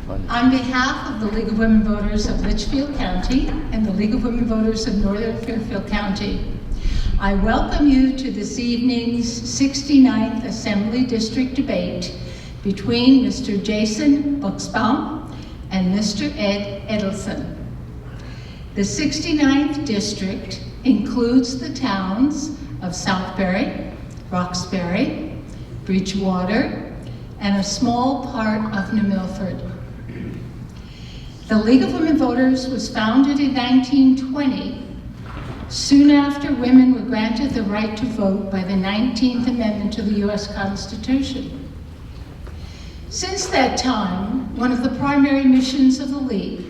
On behalf of the League of Women Voters of Litchfield County and the League of Women Voters of Northern Fairfield County, I welcome you to this evening's 69th Assembly District debate between Mr. Jason Buxbaum and Mr. Ed Edelson. The 69th District includes the towns of Southbury, Roxbury, Bridgewater, and a small part of New Milford. The League of Women Voters was founded in 1920, soon after women were granted the right to vote by the 19th Amendment to the U.S. Constitution. Since that time, one of the primary missions of the League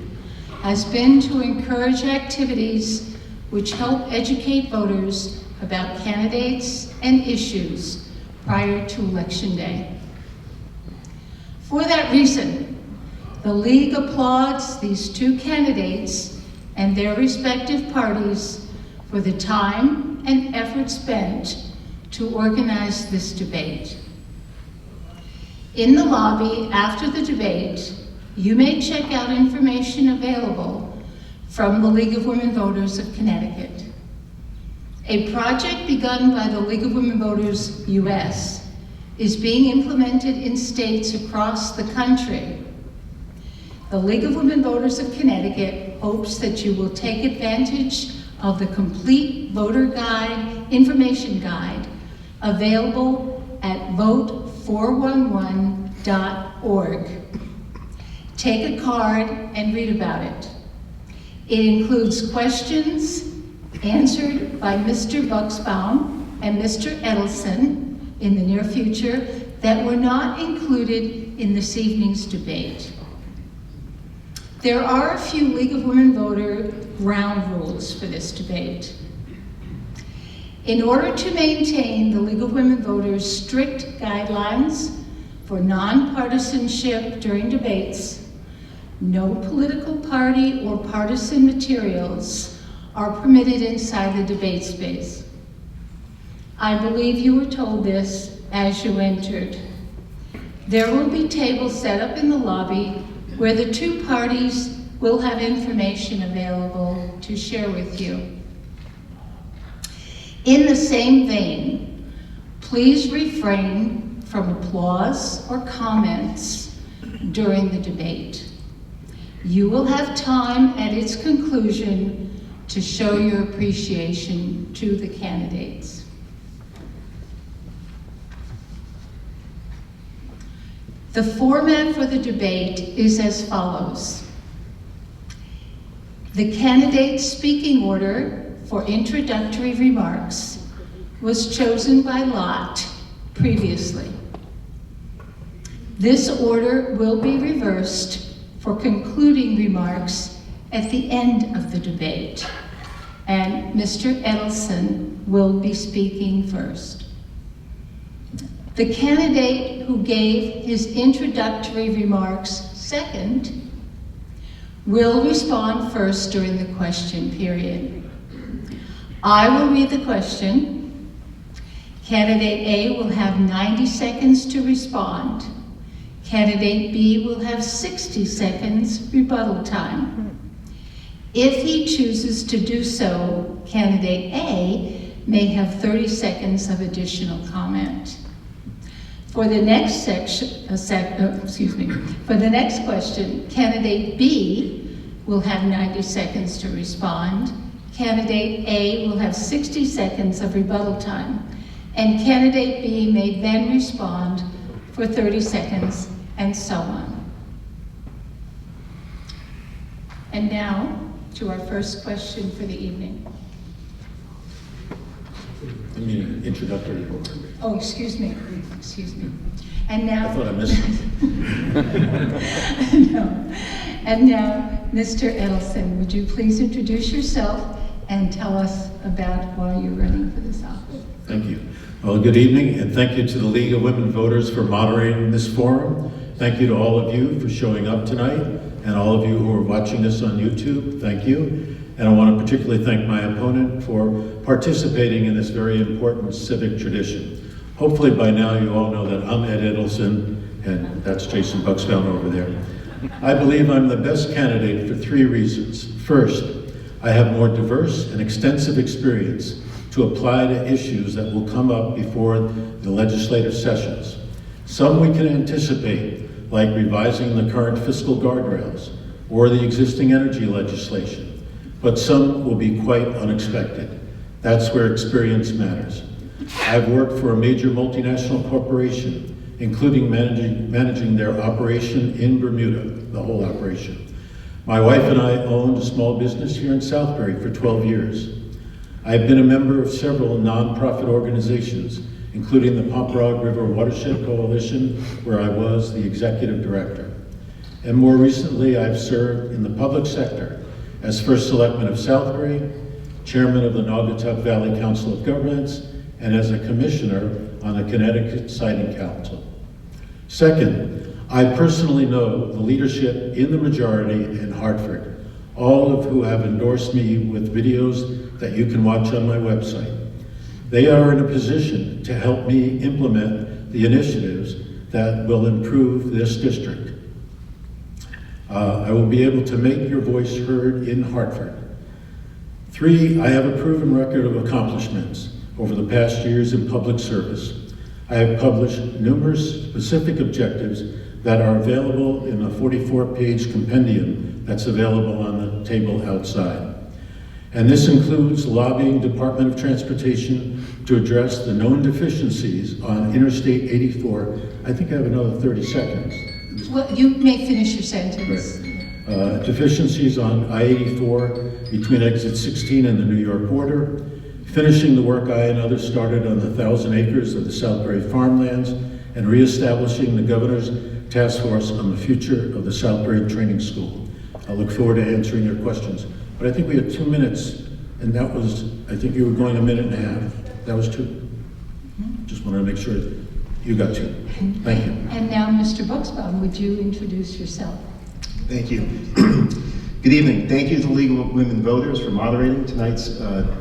has been to encourage activities which help educate voters about candidates and issues prior to Election Day. For that reason, the League applauds these two candidates and their respective parties for the time and effort spent to organize this debate. In the lobby after the debate, you may check out information available from the League of Women Voters of Connecticut. A project begun by the League of Women Voters US is being implemented in states across the country. The League of Women Voters of Connecticut hopes that you will take advantage of the complete voter guide, information guide, available at vote411.org. Take a card and read about it. It includes questions answered by Mr. Buxbaum and Mr. Edelson in the near future that were not included in this evening's debate. There are a few League of Women Voter ground rules for this debate. In order to maintain the League of Women Voters' strict guidelines for nonpartisanship during debates, no political party or partisan materials are permitted inside the debate space. I believe you were told this as you entered. There will be tables set up in the lobby where the two parties will have information available to share with you. In the same vein, please refrain from applause or comments during the debate. You will have time at its conclusion to show your appreciation to the candidates. The format for the debate is as follows. The candidate's speaking order for introductory remarks was chosen by lot previously. This order will be reversed for concluding remarks at the end of the debate, and Mr. Edelson will be speaking first. The candidate who gave his introductory remarks second will respond first during the question period. I will read the question. Candidate A will have 90 seconds to respond. Candidate B will have 60 seconds rebuttal time. If he chooses to do so, candidate A may have 30 seconds of additional comment. For the next for the next question, candidate B will have 90 seconds to respond. Candidate A will have 60 seconds of rebuttal time, and candidate B may then respond for 30 seconds, and so on. And now to our first question for the evening. I mean, introductory report. Oh, excuse me. And now, I thought I missed something. no. And now, Mr. Edelson, would you please introduce yourself and tell us about why you're running for this office? Thank you. Well, good evening, and thank you to the League of Women Voters for moderating this forum. Thank you to all of you for showing up tonight, and all of you who are watching this on YouTube, thank you. And I want to particularly thank my opponent for participating in this very important civic tradition. Hopefully by now you all know that I'm Ed Edelson, and that's Jason Buxbaum over there. I believe I'm the best candidate for 3 reasons. First, I have more diverse and extensive experience to apply to issues that will come up before the legislative sessions. Some we can anticipate, like revising the current fiscal guardrails or the existing energy legislation, but some will be quite unexpected. That's where experience matters. I've worked for a major multinational corporation, including managing their operation in Bermuda, the whole operation. My wife and I owned a small business here in Southbury for 12 years. I've been a member of several nonprofit organizations, including the Pomperaug River Watershed Coalition, where I was the executive director. And more recently, I've served in the public sector as First Selectman of Southbury, Chairman of the Naugatuck Valley Council of Governments, and as a commissioner on the Connecticut Siting Council. Second, I personally know the leadership in the majority in Hartford, all of who have endorsed me with videos that you can watch on my website. They are in a position to help me implement the initiatives that will improve this district. I will be able to make your voice heard in Hartford. 3, I have a proven record of accomplishments over the past years in public service. I have published numerous specific objectives that are available in a 44-page compendium that's available on the table outside. And this includes lobbying Department of Transportation to address the known deficiencies on Interstate 84. I think I have another 30 seconds. Well, you may finish your sentence. Right. Deficiencies on I-84 between exit 16 and the New York border, finishing the work I and others started on the 1,000 acres of the Southbury farmlands, and reestablishing the Governor's Task Force on the future of the Southbury Training School. I look forward to answering your questions. But I think we had 2 minutes, and that was, I think you were going 1.5 minutes. That was 2. Just wanted to make sure you got 2. Thank you. And now, Mr. Buxbaum, would you introduce yourself? Thank you. Good evening. Thank you to the League of Women Voters for moderating tonight's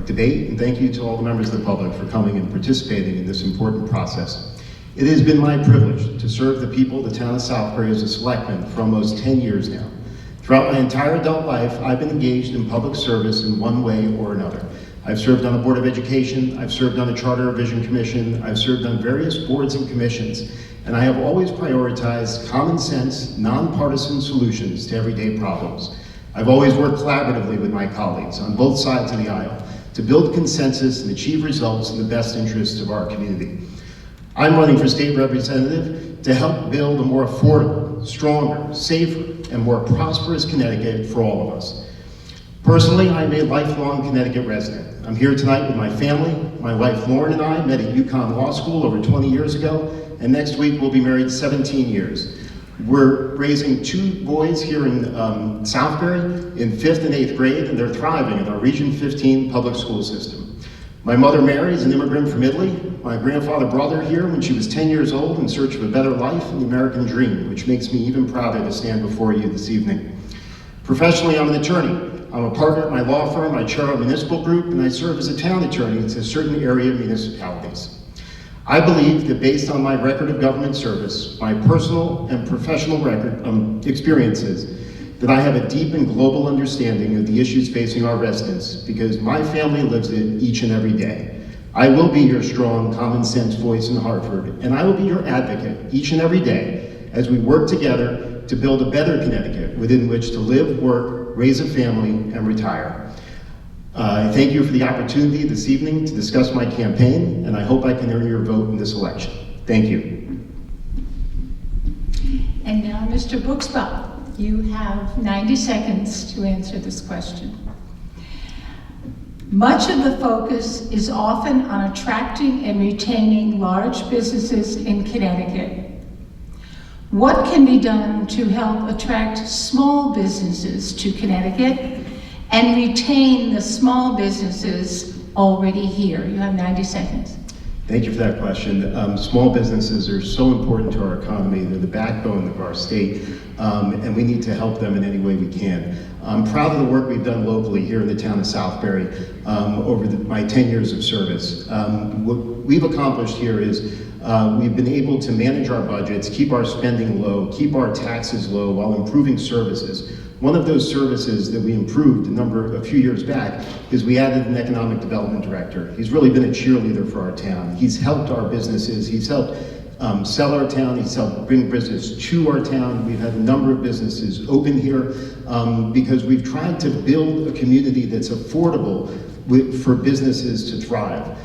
debate, and thank you to all the members of the public for coming and participating in this important process. It has been my privilege to serve the people of the town of Southbury as a selectman for almost 10 years now. Throughout my entire adult life, I've been engaged in public service in one way or another. I've served on the Board of Education, I've served on the Charter Revision Commission, I've served on various boards and commissions, and I have always prioritized common sense, nonpartisan solutions to everyday problems. I've always worked collaboratively with my colleagues on both sides of the aisle to build consensus and achieve results in the best interests of our community. I'm running for state representative to help build a more affordable, stronger, safer, and more prosperous Connecticut for all of us. Personally, I'm a lifelong Connecticut resident. I'm here tonight with my family. My wife Lauren and I met at UConn Law School over 20 years ago, and next week we'll be married 17 years. We're raising 2 boys here in Southbury in 5th and 8th grade, and they're thriving in our Region 15 public school system. My mother Mary is an immigrant from Italy. My grandfather brought her here when she was 10 years old in search of a better life and the American dream, which makes me even prouder to stand before you this evening. Professionally, I'm an attorney. I'm a partner at my law firm, I chair a municipal group, and I serve as a town attorney to certain area municipalities. I believe that based on my record of government service, my personal and professional record experiences, that I have a deep and global understanding of the issues facing our residents because my family lives it each and every day. I will be your strong, common sense voice in Hartford, and I will be your advocate each and every day as we work together to build a better Connecticut within which to live, work, raise a family, and retire. I thank you for the opportunity this evening to discuss my campaign, and I hope I can earn your vote in this election. Thank you. And now, Mr. Buxbaum, you have 90 seconds to answer this question. Much of the focus is often on attracting and retaining large businesses in Connecticut. What can be done to help attract small businesses to Connecticut and retain the small businesses already here? You have 90 seconds. Thank you for that question. Small businesses are so important to our economy. They're the backbone of our state, and we need to help them in any way we can. I'm proud of the work we've done locally here in the town of Southbury over my 10 years of service. What we've accomplished here is we've been able to manage our budgets, keep our spending low, keep our taxes low while improving services. One of those services that we improved a few years back is we added an economic development director. He's really been a cheerleader for our town. He's helped our businesses, he's helped sell our town, he's helped bring business to our town. We've had a number of businesses open here because we've tried to build a community that's affordable for businesses to thrive.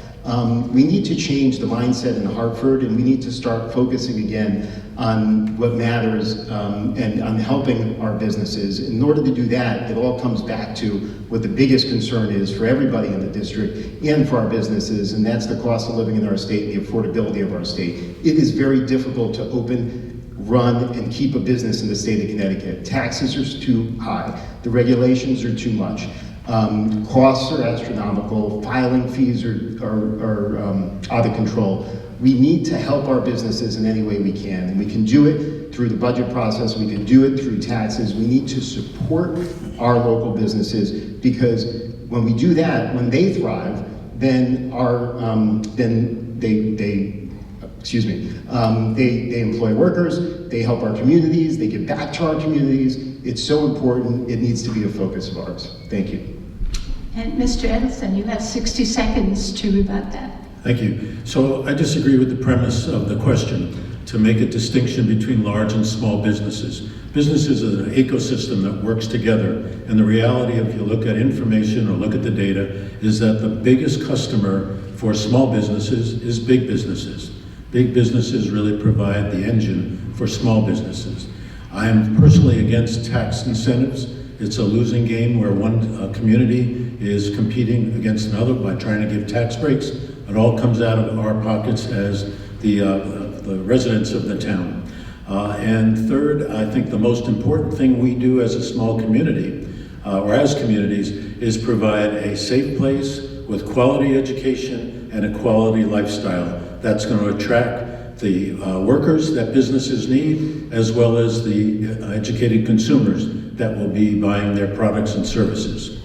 We need to change the mindset in Hartford, and we need to start focusing again on what matters and on helping our businesses. In order to do that, it all comes back to what the biggest concern is for everybody in the district and for our businesses, and that's the cost of living in our state and the affordability of our state. It is very difficult to open, run, and keep a business in the state of Connecticut. Taxes are too high. The regulations are too much. Costs are astronomical, filing fees are out of control. We need to help our businesses in any way we can, and we can do it through the budget process, we can do it through taxes. We need to support our local businesses, because when we do that, when they thrive, then they employ workers, they help our communities, they give back to our communities. It's so important, it needs to be a focus of ours. Thank you. And Mr. Edelson, you have 60 seconds to rebut that. Thank you. So I disagree with the premise of the question to make a distinction between large and small businesses. Businesses is an ecosystem that works together, and the reality, if you look at information or look at the data, is that the biggest customer for small businesses is big businesses. Big businesses really provide the engine for small businesses. I am personally against tax incentives. It's a losing game where one community is competing against another by trying to give tax breaks. It all comes out of our pockets as the residents of the town. And third, I think the most important thing we do as a small community, or as communities, is provide a safe place with quality education and a quality lifestyle that's going to attract the workers that businesses need, as well as the educated consumers that will be buying their products and services.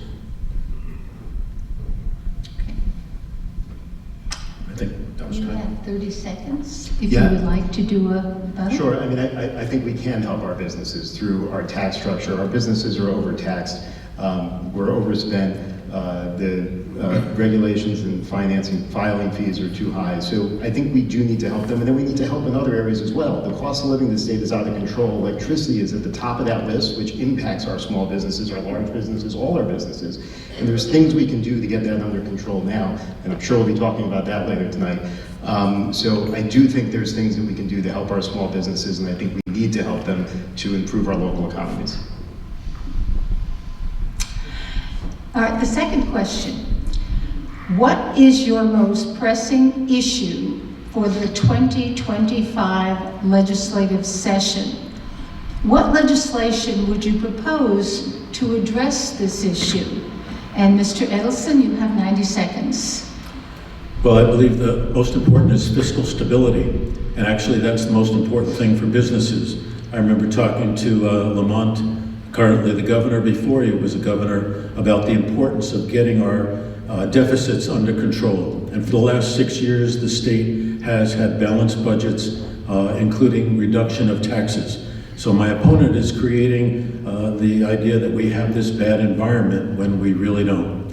I think that was You time. have 30 seconds if Yeah. you would like to do a rebuttal. Sure, I mean, I think we can help our businesses through our tax structure. Our businesses are overtaxed, we're overspent, the regulations and financing, filing fees are too high. So I think we do need to help them, and then we need to help in other areas as well. The cost of living in the state is out of control. Electricity is at the top of that list, which impacts our small businesses, our large businesses, all our businesses. And there's things we can do to get that under control now, and I'm sure we'll be talking about that later tonight. So I do think there's things that we can do to help our small businesses, and I think we need to help them to improve our local economies. All right, the second question. What is your most pressing issue for the 2025 legislative session? What legislation would you propose to address this issue? And Mr. Edelson, you have 90 seconds. Well, I believe the most important is fiscal stability, and actually that's the most important thing for businesses. I remember talking to Lamont, currently the governor, before he was a governor, about the importance of getting our deficits under control. And for the last 6 years, the state has had balanced budgets, including reduction of taxes. So my opponent is creating the idea that we have this bad environment when we really don't.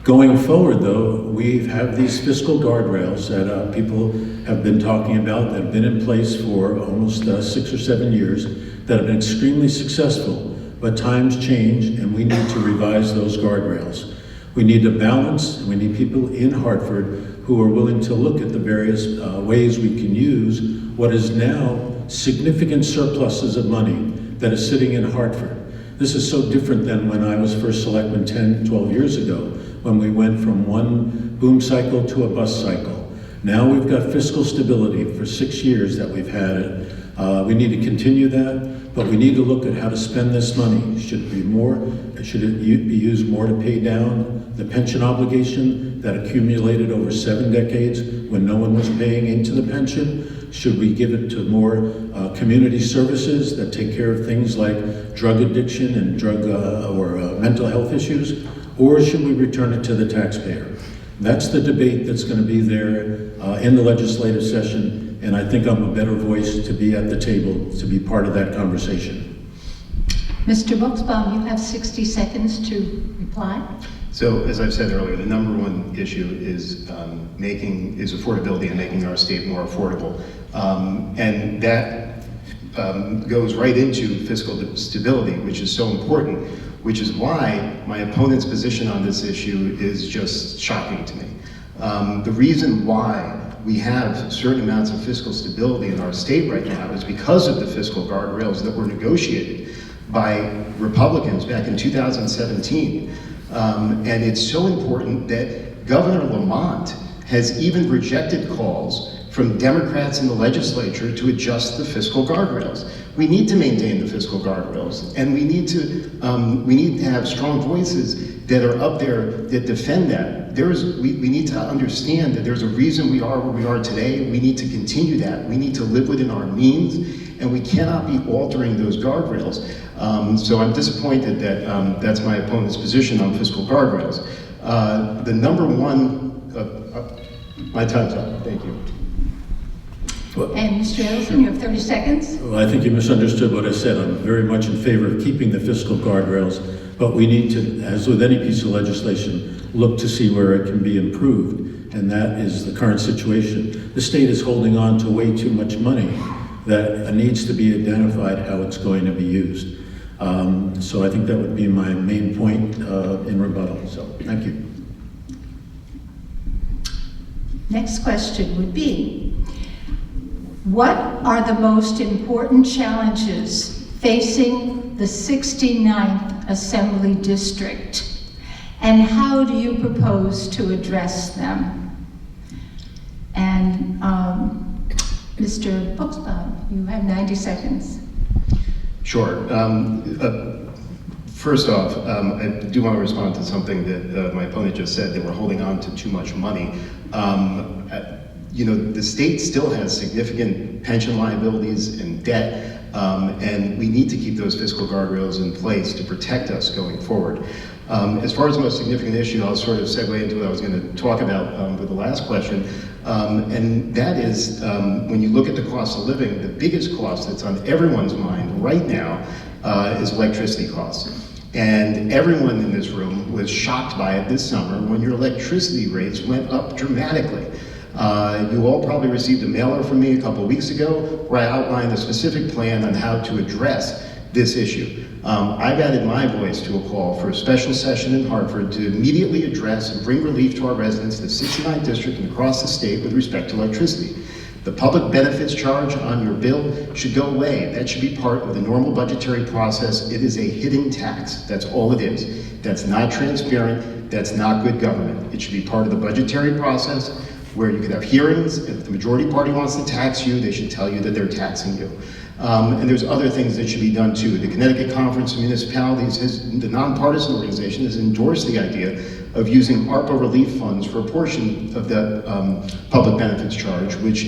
Going forward, though, we have these fiscal guardrails that people have been talking about, that have been in place for almost 6 or 7 years, that have been extremely successful. But times change, and we need to revise those guardrails. We need a balance, and we need people in Hartford who are willing to look at the various ways we can use what is now significant surpluses of money that is sitting in Hartford. This is so different than when I was first selectman 10, 12 years ago, when we went from one boom cycle to a bust cycle. Now we've got fiscal stability for 6 years that we've had it. We need to continue that, but we need to look at how to spend this money. Should it be more? Should it be used more to pay down the pension obligation that accumulated over 7 decades when no one was paying into the pension? Should we give it to more community services that take care of things like drug addiction and drug or mental health issues? Or should we return it to the taxpayer? That's the debate that's going to be there in the legislative session, and I think I'm a better voice to be at the table, to be part of that conversation. Mr. Buxbaum, you have 60 seconds to reply. So, as I've said earlier, the number one issue is affordability and making our state more affordable, and that goes right into fiscal stability, which is so important. Which is why my opponent's position on this issue is just shocking to me. The reason why we have certain amounts of fiscal stability in our state right now is because of the fiscal guardrails that were negotiated by Republicans back in 2017. And it's so important that Governor Lamont has even rejected calls from Democrats in the legislature to adjust the fiscal guardrails. We need to maintain the fiscal guardrails, and we need to have strong voices that are up there that defend that. We need to understand that there's a reason we are where we are today. We need to continue that. We need to live within our means, and we cannot be altering those guardrails. So I'm disappointed that that's my opponent's position on fiscal guardrails. The number one, my time's up, thank you. And Mr. Edelson, you have 30 seconds. Well, I think you misunderstood what I said. I'm very much in favor of keeping the fiscal guardrails, but we need to, as with any piece of legislation, look to see where it can be improved, and that is the current situation. The state is holding on to way too much money that needs to be identified how it's going to be used. So I think that would be my main point in rebuttal, so thank you. Next question would be, what are the most important challenges facing the 69th Assembly District, and how do you propose to address them? And Mr. Buxbaum, you have 90 seconds. Sure. First off, I do want to respond to something that my opponent just said, that we're holding on to too much money. You know, the state still has significant pension liabilities and debt, and we need to keep those fiscal guardrails in place to protect us going forward. As far as the most significant issue, I'll sort of segue into what I was going to talk about with the last question, and that is when you look at the cost of living, the biggest cost that's on everyone's mind right now is electricity costs. And everyone in this room was shocked by it this summer when your electricity rates went up dramatically. You all probably received a mailer from me a couple of weeks ago where I outlined a specific plan on how to address this issue. I've added my voice to a call for a special session in Hartford to immediately address and bring relief to our residents in the 69th district and across the state with respect to electricity. The public benefits charge on your bill should go away. That should be part of the normal budgetary process. It is a hidden tax. That's all it is. That's not transparent. That's not good government. It should be part of the budgetary process where you could have hearings. If the majority party wants to tax you, they should tell you that they're taxing you. And there's other things that should be done too. The Connecticut Conference of Municipalities, the nonpartisan organization, has endorsed the idea of using ARPA relief funds for a portion of the public benefits charge, which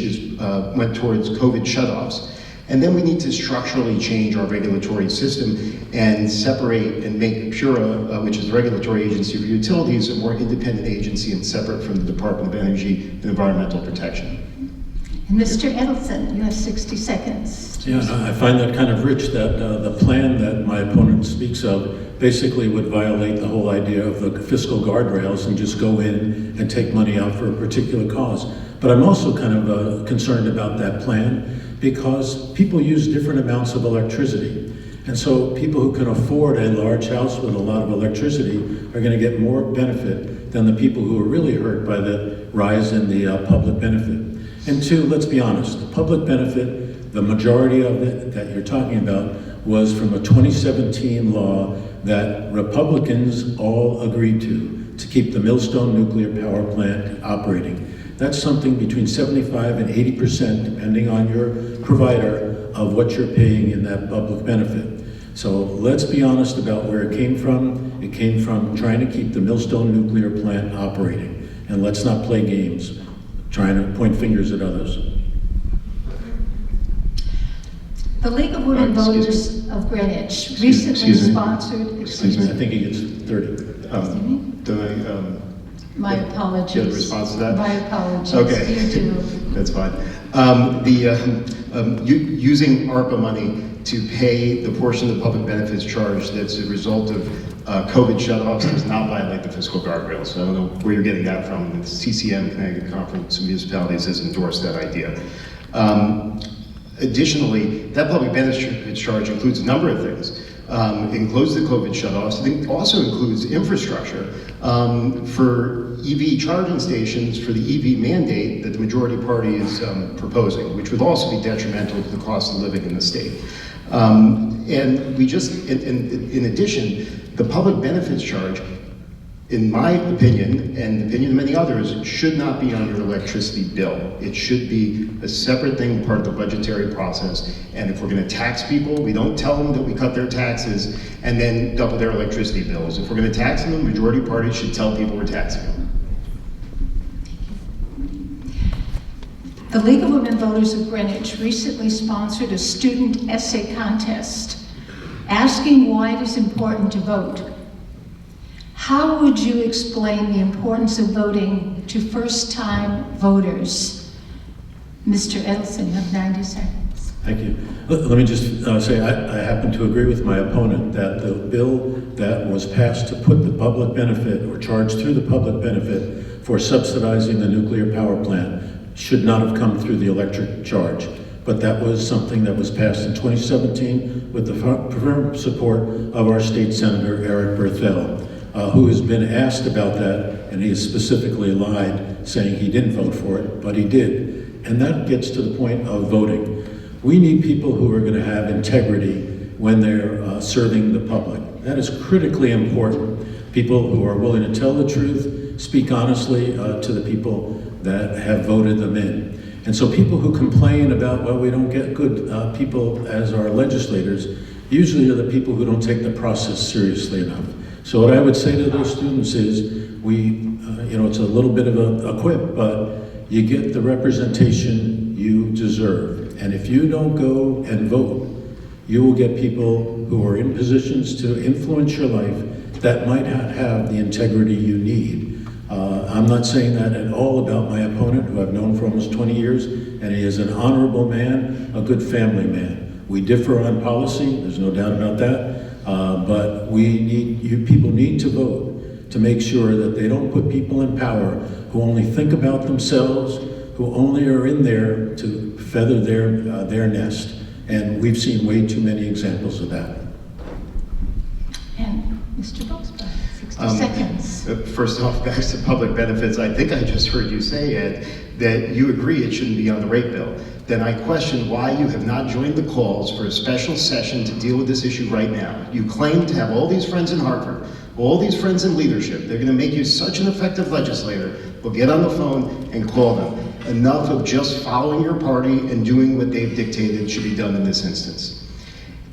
went towards COVID shutoffs. And then we need to structurally change our regulatory system and separate and make PURA, which is the regulatory agency for utilities, a more independent agency and separate from the Department of Energy and Environmental Protection. And Mr. Edelson, you have 60 seconds. Yeah, I find that kind of rich that the plan that my opponent speaks of basically would violate the whole idea of the fiscal guardrails and just go in and take money out for a particular cause. But I'm also kind of concerned about that plan because people use different amounts of electricity. And so people who can afford a large house with a lot of electricity are going to get more benefit than the people who are really hurt by the rise in the public benefit. And two, let's be honest, the public benefit, the majority of it that you're talking about was from a 2017 law that Republicans all agreed to keep the Millstone nuclear power plant operating. That's something between 75 and 80%, depending on your provider, of what you're paying in that public benefit. So let's be honest about where it came from. It came from trying to keep the Millstone nuclear plant operating. And let's not play games, trying to point fingers at others. The League of Women Voters of Greenwich recently sponsored... Excuse me. I think he gets 30. My apologies. Do you have a response to that? My apologies. Okay. You do. That's fine. Using ARPA money to pay the portion of the public benefits charge that's a result of COVID shutoffs does not violate the fiscal guardrails. So I don't know where you're getting that from. The CCM, Connecticut Conference of Municipalities, has endorsed that idea. Additionally, that public benefits charge includes a number of things. It includes the COVID shutoffs. It also includes infrastructure for EV charging stations for the EV mandate that the majority party is proposing, which would also be detrimental to the cost of living in the state. And we just, in addition, the public benefits charge, in my opinion, and the opinion of many others, should not be on your electricity bill. It should be a separate thing, part of the budgetary process. And if we're going to tax people, we don't tell them that we cut their taxes and then double their electricity bills. If we're going to tax them, the majority party should tell people we're taxing them. The League of Women Voters of Greenwich recently sponsored a student essay contest asking why it is important to vote. How would you explain the importance of voting to first-time voters? Mr. Edelson, you have 90 seconds. Thank you. Let me just say I happen to agree with my opponent that the bill that was passed to put the public benefit or charge through the public benefit for subsidizing the nuclear power plant should not have come through the electric charge. But that was something that was passed in 2017 with the firm support of our state senator, Eric Berthel, who has been asked about that, and he has specifically lied, saying he didn't vote for it, but he did. And that gets to the point of voting. We need people who are going to have integrity when they're serving the public. That is critically important. People who are willing to tell the truth, speak honestly to the people that have voted them in. And so people who complain about, well, we don't get good people as our legislators, usually are the people who don't take the process seriously enough. So what I would say to those students is, it's a little bit of a quip, but you get the representation you deserve. And if you don't go and vote, you will get people who are in positions to influence your life that might not have the integrity you need. I'm not saying that at all about my opponent, who I've known for almost 20 years, and he is an honorable man, a good family man. We differ on policy, there's no doubt about that, but people need to vote to make sure that they don't put people in power who only think about themselves, who only are in there to feather their nest. And we've seen way too many examples of that. And Mr. Boxbaum, 60 seconds. First off, back to public benefits, I think I just heard you say, Ed, that you agree it shouldn't be on the rate bill. Then I question why you have not joined the calls for a special session to deal with this issue right now. You claim to have all these friends in Hartford, all these friends in leadership. They're going to make you such an effective legislator. Well, get on the phone and call them. Enough of just following your party and doing what they've dictated should be done in this instance.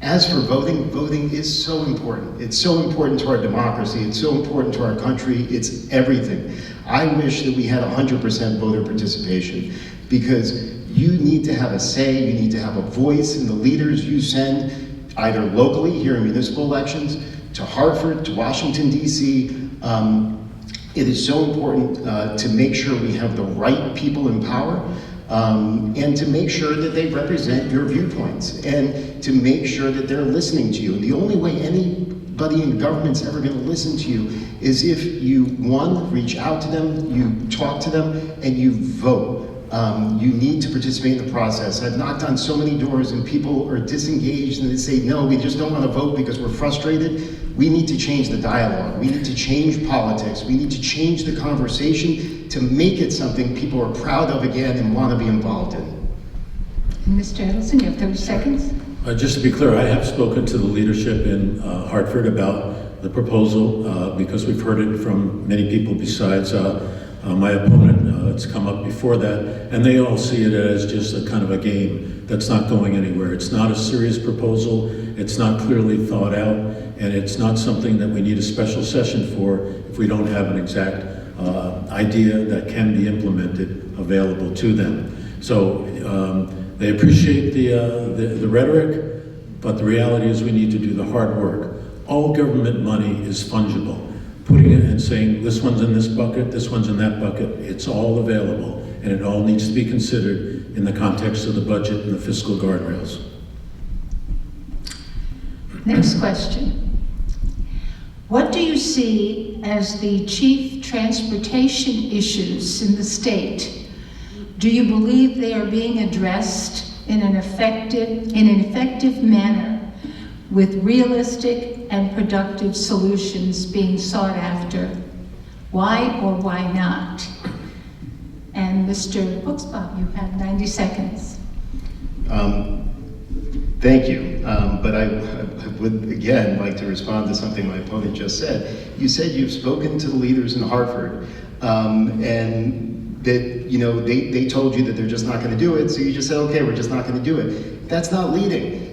As for voting, voting is so important. It's so important to our democracy. It's so important to our country. It's everything. I wish that we had 100% voter participation, because you need to have a say, you need to have a voice in the leaders you send, either locally here in municipal elections, to Hartford, to Washington, D.C. It is so important to make sure we have the right people in power, and to make sure that they represent your viewpoints, and to make sure that they're listening to you. And the only way anybody in government's ever going to listen to you is if you, one, reach out to them, you talk to them, and you vote. You need to participate in the process. I've knocked on so many doors and people are disengaged and they say, no, we just don't want to vote because we're frustrated. We need to change the dialogue. We need to change politics. We need to change the conversation to make it something people are proud of again and want to be involved in. And Mr. Edelson, you have 30 seconds. Just to be clear, I have spoken to the leadership in Hartford about the proposal because we've heard it from many people besides my opponent. It's come up before that, and they all see it as just a kind of a game that's not going anywhere. It's not a serious proposal, it's not clearly thought out, and it's not something that we need a special session for if we don't have an exact idea that can be implemented available to them. So they appreciate the rhetoric, but the reality is we need to do the hard work. All government money is fungible. Putting it and saying, this one's in this bucket, this one's in that bucket, it's all available, and it all needs to be considered in the context of the budget and the fiscal guardrails. Next question. What do you see as the chief transportation issues in the state? Do you believe they are being addressed in an effective manner with realistic and productive solutions being sought after? Why or why not? And Mr. Buxbaum, you have 90 seconds. Thank you, but I would again like to respond to something my opponent just said. You said you've spoken to the leaders in Hartford, and that they told you that they're just not going to do it, so you just said, okay, we're just not going to do it. That's not leading.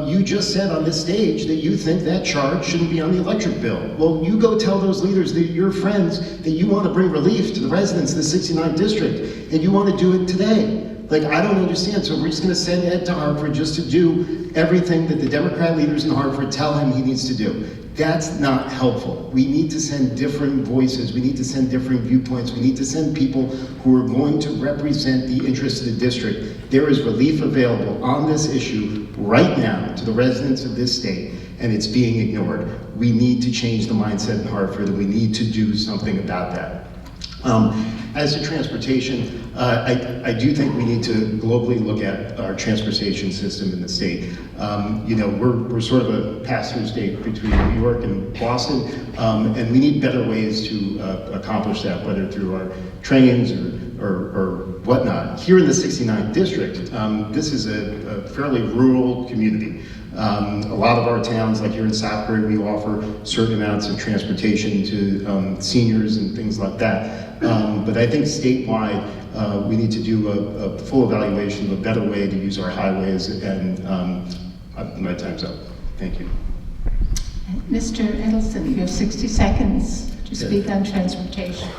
You just said on this stage that you think that charge shouldn't be on the electric bill. Well, you go tell those leaders that your friends that you want to bring relief to the residents of the 69th district, and you want to do it today. Like, I don't understand, so we're just going to send Ed to Hartford just to do everything that the Democrat leaders in Hartford tell him he needs to do. That's not helpful. We need to send different voices. We need to send different viewpoints. We need to send people who are going to represent the interests of the district. There is relief available on this issue right now to the residents of this state, and it's being ignored. We need to change the mindset in Hartford, and we need to do something about that. As to transportation, I do think we need to globally look at our transportation system in the state. We're sort of a pass-through state between New York and Boston, and we need better ways to accomplish that, whether through our trains or whatnot. Here in the 69th district, this is a fairly rural community. A lot of our towns, like here in Southbury, we offer certain amounts of transportation to seniors and things like that. But I think statewide, we need to do a full evaluation of a better way to use our highways, and my time's up. Thank you. Mr. Edelson, you have 60 seconds to speak on transportation.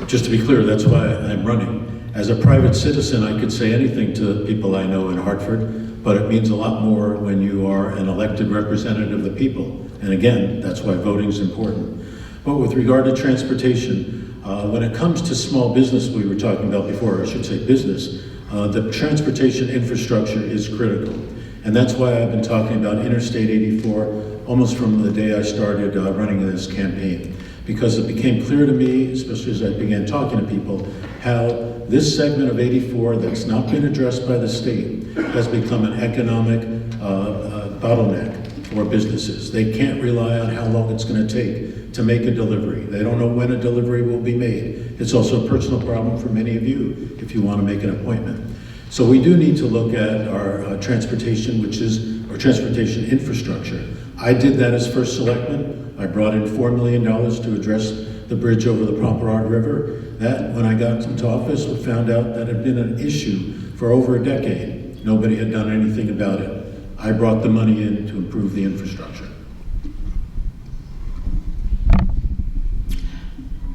Just to be clear, that's why I'm running. As a private citizen, I could say anything to people I know in Hartford, but it means a lot more when you are an elected representative of the people. And again, that's why voting is important. But with regard to transportation, when it comes to small business we were talking about before, or I should say business, the transportation infrastructure is critical. And that's why I've been talking about Interstate 84 almost from the day I started running this campaign. Because it became clear to me, especially as I began talking to people, how this segment of 84 that's not been addressed by the state has become an economic bottleneck for businesses. They can't rely on how long it's going to take to make a delivery. They don't know when a delivery will be made. It's also a personal problem for many of you if you want to make an appointment. So we do need to look at our transportation, which is our transportation infrastructure. I did that as first selectman. I brought in $4 million to address the bridge over the Pomperaug River. That, when I got into office, we found out that had been an issue for over a decade. Nobody had done anything about it. I brought the money in to improve the infrastructure.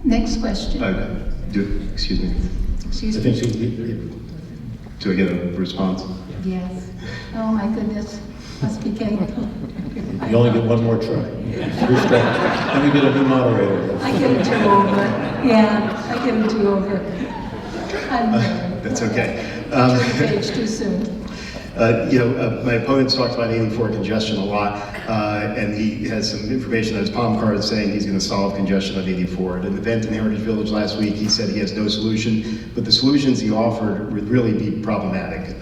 Next question. Excuse me. Excuse I me. think Do I get a response? Yes. Oh my goodness. Must be painful. you only get one more try. Three strikes. Then we get a new moderator. I get a do-over. Yeah, I get a do-over. That's okay. Turn the page too soon. My opponent's talked about 84 congestion a lot, and he has some information on his palm card saying he's going to solve congestion on 84. At an event in Heritage Village last week, he said he has no solution, but the solutions he offered would really be problematic.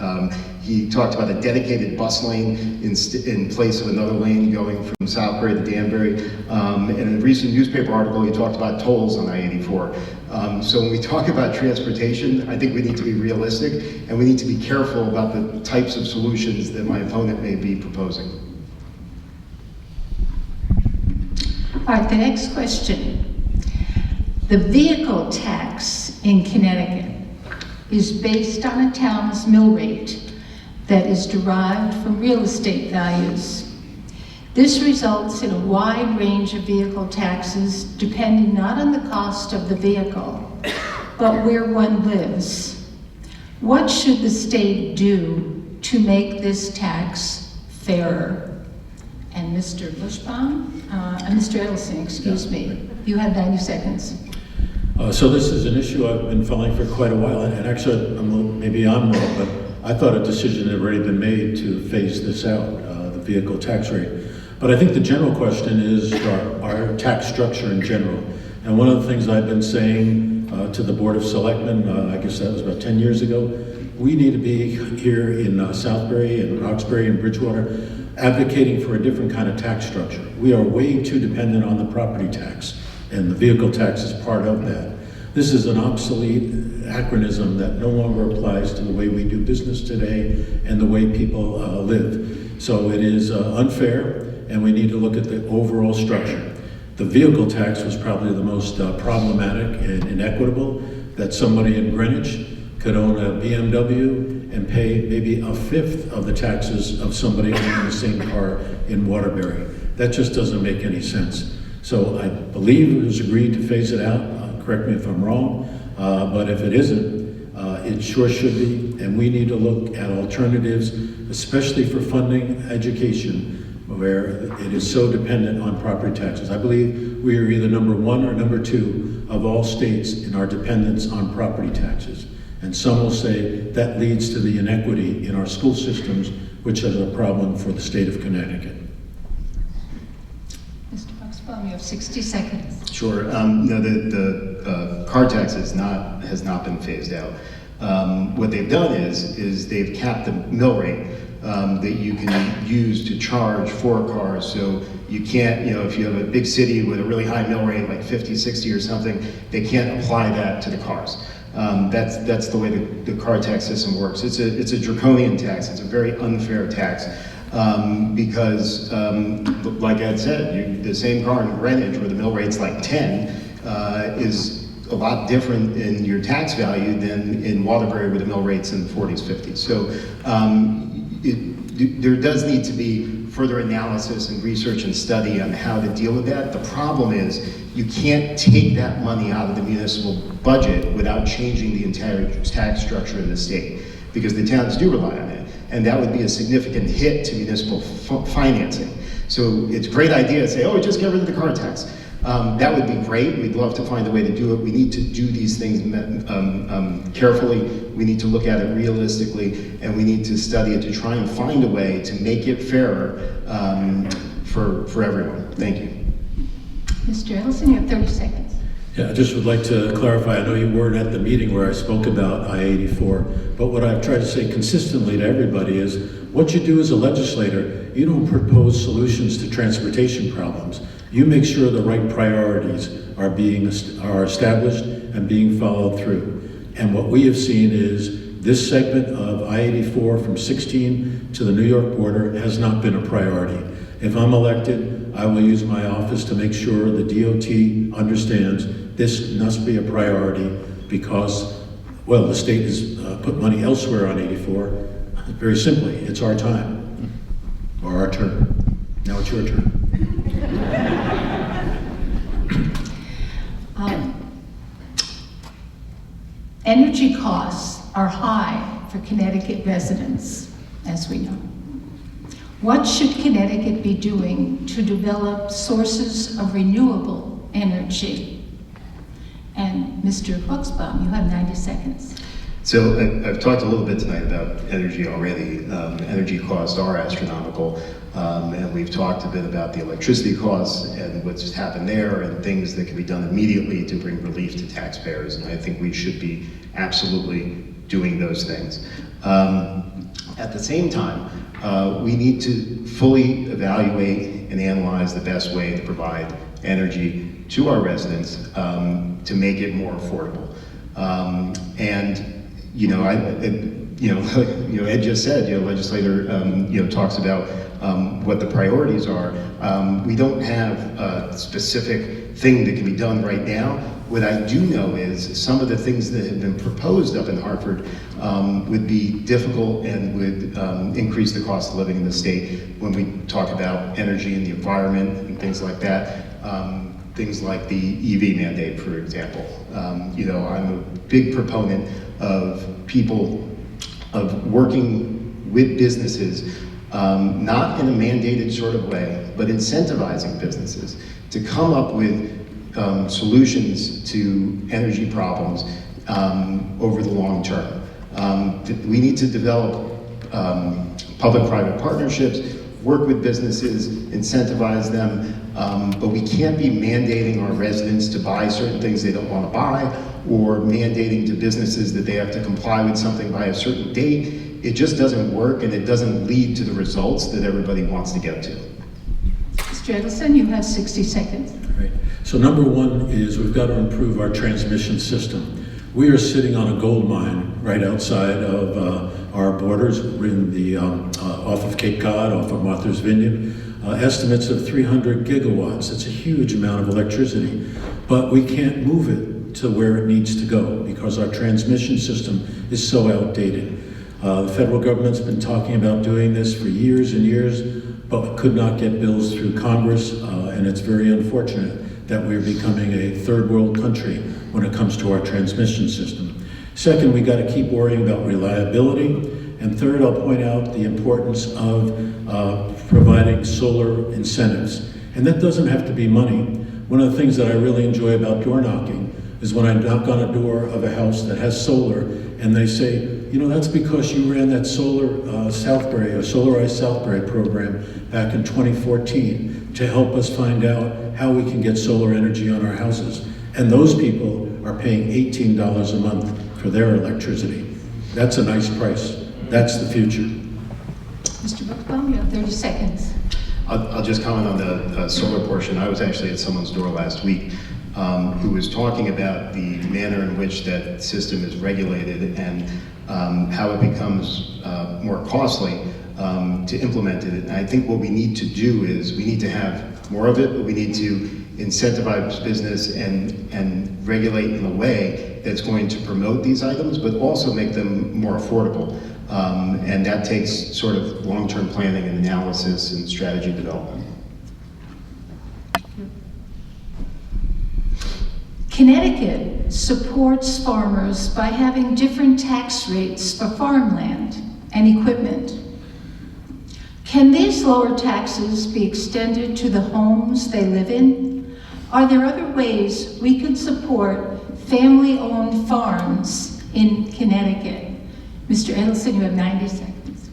He talked about a dedicated bus lane in place of another lane going from Southbury to Danbury. In a recent newspaper article, he talked about tolls on I-84. So when we talk about transportation, I think we need to be realistic, and we need to be careful about the types of solutions that my opponent may be proposing. All right, the next question. The vehicle tax in Connecticut is based on a town's mill rate that is derived from real estate values. This results in a wide range of vehicle taxes depending not on the cost of the vehicle, but where one lives. What should the state do to make this tax fairer? And Mr. Bushbaum, Mr. Edelson, excuse me, you have 90 seconds. So this is an issue I've been following for quite a while, and actually, maybe I'm wrong, but I thought a decision had already been made to phase this out, the vehicle tax rate. But I think the general question is our tax structure in general. And one of the things I've been saying to the Board of Selectmen, I guess that was about 10 years ago, we need to be here in Southbury and Roxbury and Bridgewater advocating for a different kind of tax structure. We are way too dependent on the property tax, and the vehicle tax is part of that. This is an obsolete acronym that no longer applies to the way we do business today and the way people live. So it is unfair, and we need to look at the overall structure. The vehicle tax was probably the most problematic and inequitable, that somebody in Greenwich could own a BMW and pay maybe a fifth of the taxes of somebody owning the same car in Waterbury. That just doesn't make any sense. So I believe it was agreed to phase it out. Correct me if I'm wrong, but if it isn't, it sure should be, and we need to look at alternatives, especially for funding education, where it is so dependent on property taxes. I believe we are either number 1 or number 2 of all states in our dependence on property taxes. And some will say that leads to the inequity in our school systems, which is a problem for the state of Connecticut. Mr. Buxbaum, you have 60 seconds. Sure. No, the car tax has not been phased out. What they've done is they've capped the mill rate that you can use to charge for cars. So you can't, if you have a big city with a really high mill rate, like 50, 60 or something, they can't apply that to the cars. That's the way the car tax system works. It's a draconian tax. It's a very unfair tax. Because, like Ed said, the same car in Greenwich where the mill rate's like 10 is a lot different in your tax value than in Waterbury where the mill rate's in the 40s, 50s. So there does need to be further analysis and research and study on how to deal with that. The problem is you can't take that money out of the municipal budget without changing the entire tax structure in the state, because the towns do rely on it. And that would be a significant hit to municipal financing. So it's a great idea to say, oh, just get rid of the car tax. That would be great. We'd love to find a way to do it. We need to do these things carefully. We need to look at it realistically, and we need to study it to try and find a way to make it fairer for everyone. Thank you. Mr. Ellison, you have 30 seconds. Yeah, I just would like to clarify, I know you weren't at the meeting where I spoke about I-84, but what I've tried to say consistently to everybody is, what you do as a legislator, you don't propose solutions to transportation problems. You make sure the right priorities are established and being followed through. And what we have seen is this segment of I-84 from 16 to the New York border has not been a priority. If I'm elected, I will use my office to make sure the DOT understands this must be a priority because, well, the state has put money elsewhere on 84. Very simply, it's our time, or our turn. Now it's your turn. Energy costs are high for Connecticut residents, as we know. What should Connecticut be doing to develop sources of renewable energy? And Mr. Buxbaum, you have 90 seconds. So I've talked a little bit tonight about energy already. Energy costs are astronomical, and we've talked a bit about the electricity costs and what's just happened there and things that can be done immediately to bring relief to taxpayers, and I think we should be absolutely doing those things. At the same time, we need to fully evaluate and analyze the best way to provide energy to our residents to make it more affordable. Ed just said, legislator, talks about what the priorities are. We don't have a specific thing that can be done right now. What I do know is some of the things that have been proposed up in Hartford would be difficult and would increase the cost of living in the state when we talk about energy and the environment and things like that. Things like the EV mandate, for example. I'm a big proponent of working with businesses, not in a mandated sort of way, but incentivizing businesses to come up with solutions to energy problems over the long term. We need to develop public-private partnerships, work with businesses, incentivize them, but we can't be mandating our residents to buy certain things they don't want to buy, or mandating to businesses that they have to comply with something by a certain date. It just doesn't work, and it doesn't lead to the results that everybody wants to get to. Mr. Edelson, you have 60 seconds. Right. So number one is we've got to improve our transmission system. We are sitting on a gold mine right outside of our borders. We're in the off of Cape Cod, off of Martha's Vineyard. Estimates of 300 gigawatts. That's a huge amount of electricity, but we can't move it to where it needs to go because our transmission system is so outdated. The federal government's been talking about doing this for years and years, but could not get bills through Congress, and it's very unfortunate that we're becoming a third world country when it comes to our transmission system. Second, we got to keep worrying about reliability. And third, I'll point out the importance of providing solar incentives. And that doesn't have to be money. One of the things that I really enjoy about door knocking is when I knock on a door of a house that has solar, and they say, you know, that's because you ran that solarized Southbury program back in 2014 to help us find out how we can get solar energy on our houses. And those people are paying $18 a month for their electricity. That's a nice price. That's the future. Mr. Buchbaum, you have 30 seconds. I'll just comment on the solar portion. I was actually at someone's door last week who was talking about the manner in which that system is regulated and how it becomes more costly to implement it. And I think what we need to do is we need to have more of it, but we need to incentivize business and regulate in a way that's going to promote these items, but also make them more affordable. And that takes sort of long-term planning and analysis and strategy development. Connecticut supports farmers by having different tax rates for farmland and equipment. Can these lower taxes be extended to the homes they live in? Are there other ways we can support family-owned farms in Connecticut? Mr. Edelson, you have 90 seconds.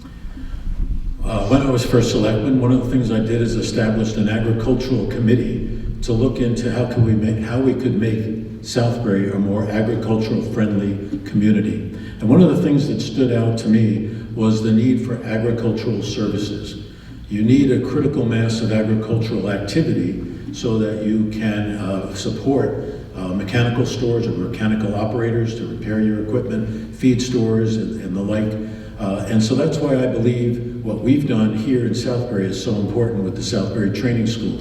When I was first selectman, one of the things I did is established an agricultural committee to look into how we could make Southbury a more agricultural-friendly community. And one of the things that stood out to me was the need for agricultural services. You need a critical mass of agricultural activity so that you can support mechanical stores or mechanical operators to repair your equipment, feed stores and the like. And so that's why I believe what we've done here in Southbury is so important with the Southbury Training School.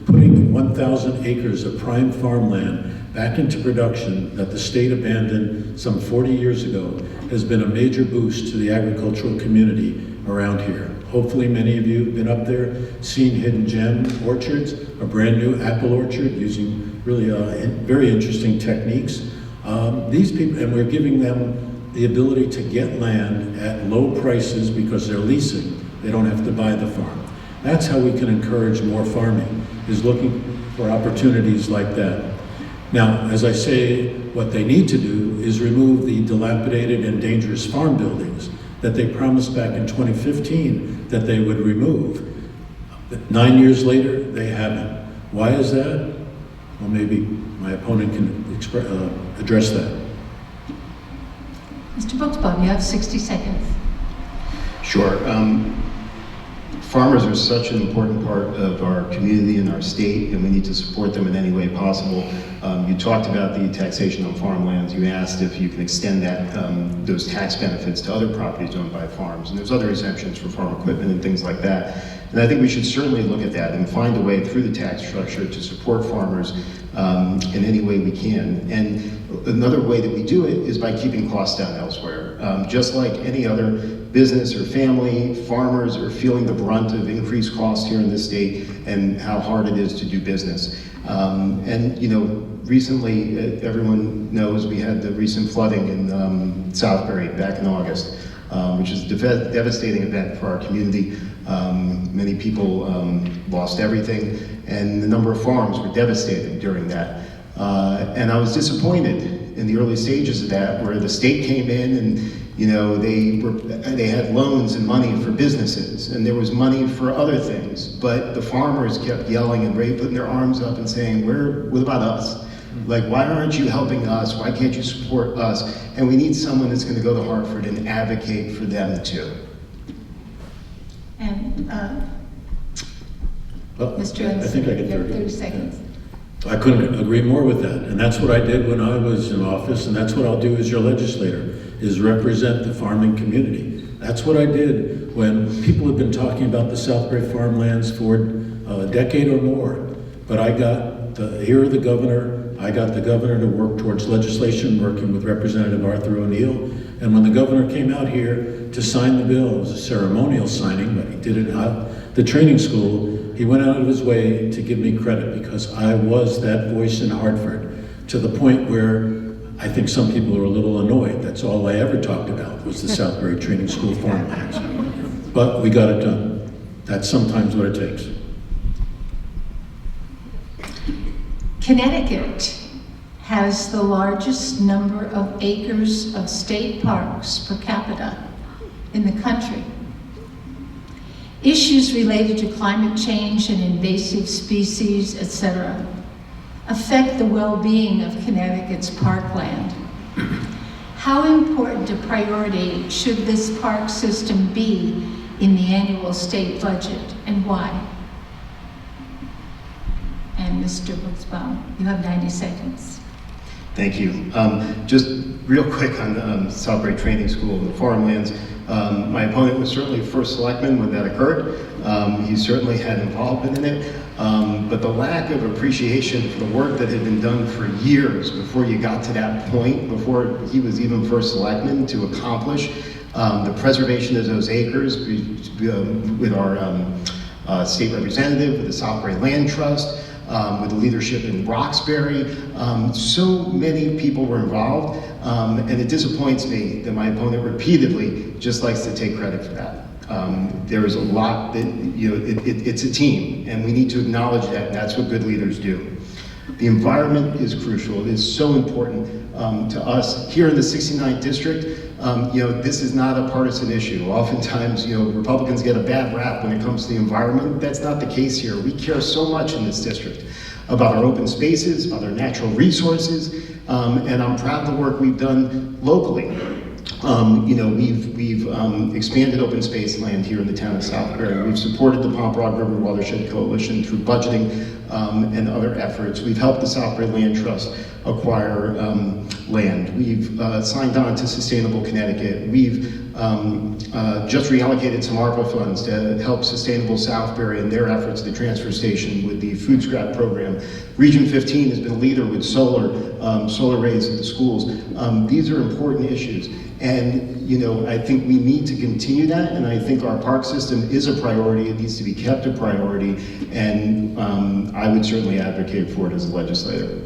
Putting 1,000 acres of prime farmland back into production that the state abandoned some 40 years ago has been a major boost to the agricultural community around here. Hopefully many of you have been up there, seen Hidden Gem orchards, a brand new apple orchard using really very interesting techniques. These people, and we're giving them the ability to get land at low prices because they're leasing. They don't have to buy the farm. That's how we can encourage more farming, is looking for opportunities like that. Now, as I say, what they need to do is remove the dilapidated and dangerous farm buildings that they promised back in 2015 that they would remove. But 9 years later, they haven't. Why is that? Well, maybe my opponent can address that. Mr. Buchbaum, you have 60 seconds. Sure. Farmers are such an important part of our community and our state, and we need to support them in any way possible. You talked about the taxation on farmlands. You asked if you can extend that, those tax benefits to other properties owned by farms. And there's other exemptions for farm equipment and things like that. And I think we should certainly look at that and find a way through the tax structure to support farmers in any way we can. And another way that we do it is by keeping costs down elsewhere. Just like any other business or family, farmers are feeling the brunt of increased costs here in this state and how hard it is to do business. And you know, recently, everyone knows we had the recent flooding in Southbury back in August, which is a devastating event for our community. Many people lost everything, and the number of farms were devastated during that. And I was disappointed in the early stages of that, where the state came in and they had loans and money for businesses, and there was money for other things, but the farmers kept yelling and putting their arms up and saying, what about us? Like, why aren't you helping us? Why can't you support us? And we need someone that's going to go to Hartford and advocate for them too. And Well, Mr. I think I Anderson, get you have 30. 30 seconds. I couldn't agree more with that, and that's what I did when I was in office, and that's what I'll do as your legislator, is represent the farming community. That's what I did when people have been talking about the Southbury farmlands for a decade or more. But I got the ear of the governor. I got the governor to work towards legislation, working with Representative Arthur O'Neill. And when the governor came out here to sign the bill, it was a ceremonial signing, but he did it at the training school. He went out of his way to give me credit because I was that voice in Hartford, to the point where I think some people are a little annoyed. That's all I ever talked about was the Southbury Training School farmlands. But we got it done. That's sometimes what it takes. Connecticut has the largest number of acres of state parks per capita in the country. Issues related to climate change and invasive species, etc., affect the well-being of Connecticut's parkland. How important a priority should this park system be in the annual state budget, and why? And Mr. Buxbaum, you have 90 seconds. Thank you. Just real quick on the Southbury Training School and the farmlands. My opponent was certainly first selectman when that occurred. He certainly had involvement in it. But the lack of appreciation for the work that had been done for years before you got to that point, before he was even first selectman, to accomplish the preservation of those acres with our state representative, with the Southbury Land Trust, with the leadership in Roxbury. So many people were involved, and it disappoints me that my opponent repeatedly just likes to take credit for that. There is a lot that, it's a team, and we need to acknowledge that, and that's what good leaders do. The environment is crucial. It is so important to us. Here in the 69th district, this is not a partisan issue. Oftentimes, Republicans get a bad rap when it comes to the environment. That's not the case here. We care so much in this district about our open spaces, about our natural resources, and I'm proud of the work we've done locally. We've expanded open space land here in the town of Southbury. We've supported the Pomperaug River Watershed Coalition through budgeting and other efforts. We've helped the Southbury Land Trust acquire land. We've signed on to Sustainable Connecticut. We've just reallocated some ARPA funds to help Sustainable Southbury in their efforts at the transfer station with the food scrap program. Region 15 has been a leader with solar arrays at the schools. These are important issues. And, I think we need to continue that, and I think our park system is a priority. It needs to be kept a priority, and I would certainly advocate for it as a legislator.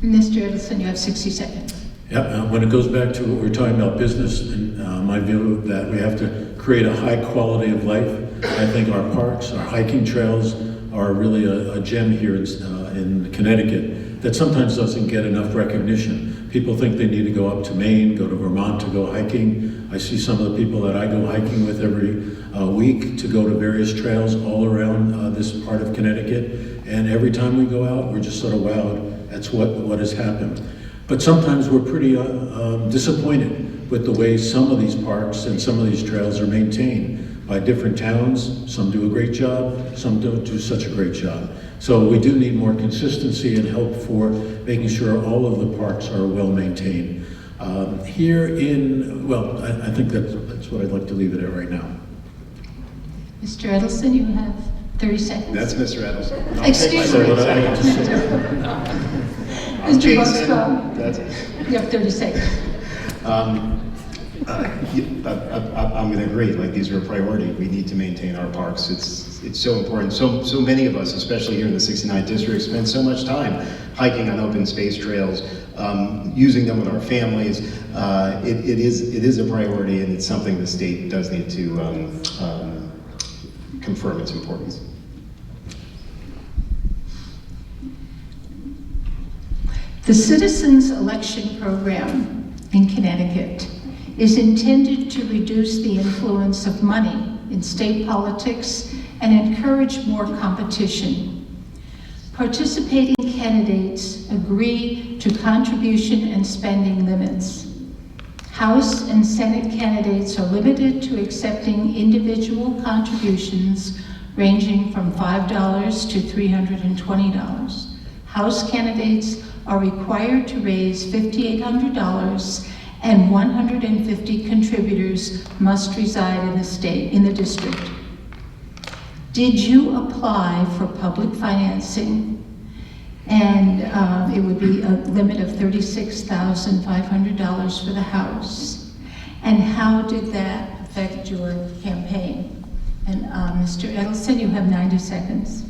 Mr. Edelson, you have 60 seconds. Yeah, when it goes back to what we're talking about business, and my view that we have to create a high quality of life, I think our parks, our hiking trails are really a gem here in Connecticut that sometimes doesn't get enough recognition. People think they need to go up to Maine, go to Vermont to go hiking. I see some of the people that I go hiking with every week to go to various trails all around this part of Connecticut. And every time we go out, we're just sort of wowed. That's what has happened. But sometimes we're pretty disappointed with the way some of these parks and some of these trails are maintained by different towns. Some do a great job, some don't do such a great job. So we do need more consistency and help for making sure all of the parks are well maintained. I think that's what I'd like to leave it at right now. Mr. Edelson, you have 30 seconds. That's Mr. Edelson. Excuse me. Mr. Buxbaum, That's it. you have 30 seconds. I'm going to agree. Like, these are a priority. We need to maintain our parks. It's so important. So many of us, especially here in the 69th district, spend so much time hiking on open space trails, using them with our families. It is a priority, and it's something the state does need to confirm its importance. The Citizens Election Program in Connecticut is intended to reduce the influence of money in state politics and encourage more competition. Participating candidates agree to contribution and spending limits. House and Senate candidates are limited to accepting individual contributions ranging from $5 to $320. House candidates are required to raise $5,800, and 150 contributors must reside in the district. Did you apply for public financing? And it would be a limit of $36,500 for the House. And how did that affect your campaign? And Mr. Edelson, you have 90 seconds.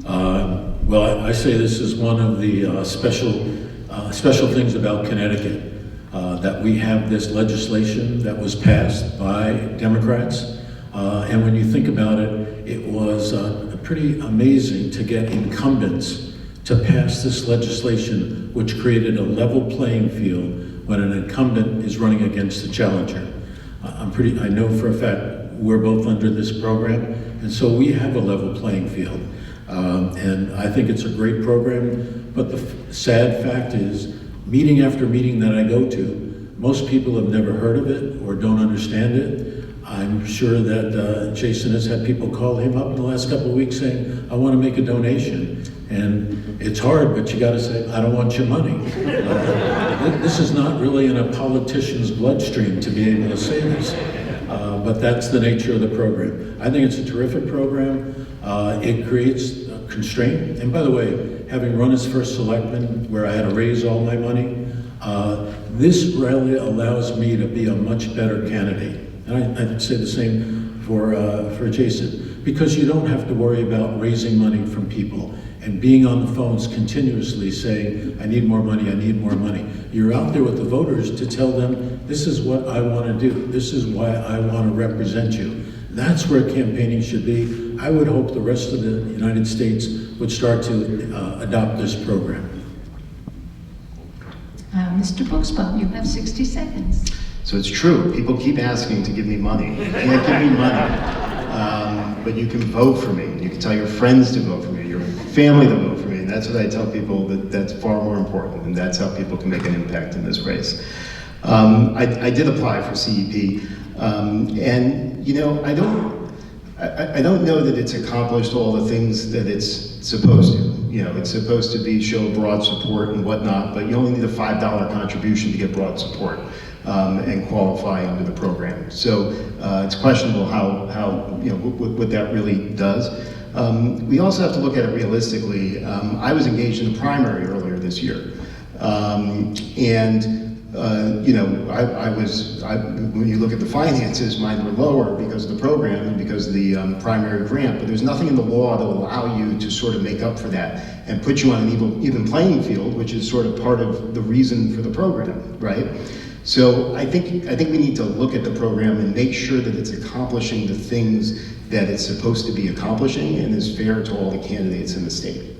Well, I say this is one of the special things about Connecticut, that we have this legislation that was passed by Democrats. And when you think about it, it was pretty amazing to get incumbents to pass this legislation, which created a level playing field when an incumbent is running against a challenger. I know for a fact we're both under this program, and so we have a level playing field. And I think it's a great program, but the sad fact is, meeting after meeting that I go to, most people have never heard of it or don't understand it. I'm sure that Jason has had people call him up in the last couple of weeks saying, I want to make a donation. And it's hard, but you got to say, I don't want your money. This is not really in a politician's bloodstream to be able to say this, but that's the nature of the program. I think it's a terrific program. It creates a constraint. And by the way, having run as first selectman, where I had to raise all my money, this really allows me to be a much better candidate. And I'd say the same for Jason, because you don't have to worry about raising money from people and being on the phones continuously saying, I need more money, I need more money. You're out there with the voters to tell them, this is what I want to do. This is why I want to represent you. That's where campaigning should be. I would hope the rest of the United States would start to adopt this program. Mr. Buxbaum, you have 60 seconds. So it's true, people keep asking to give me money. You can't give me money, but you can vote for me. You can tell your friends to vote for me, your family to vote for me, and that's what I tell people, that's far more important, and that's how people can make an impact in this race. I did apply for CEP, and you know, I don't know that it's accomplished all the things that it's supposed to. You know, it's supposed to be show broad support and whatnot, but you only need a $5 contribution to get broad support and qualify under the program. So it's questionable how you know what that really does. We also have to look at it realistically. I was engaged in the primary earlier this year, and you know, when you look at the finances, mine were lower because of the program and because of the primary grant, but there's nothing in the law that will allow you to sort of make up for that and put you on an even playing field, which is sort of part of the reason for the program, right? So I think we need to look at the program and make sure that it's accomplishing the things that it's supposed to be accomplishing and is fair to all the candidates in the state.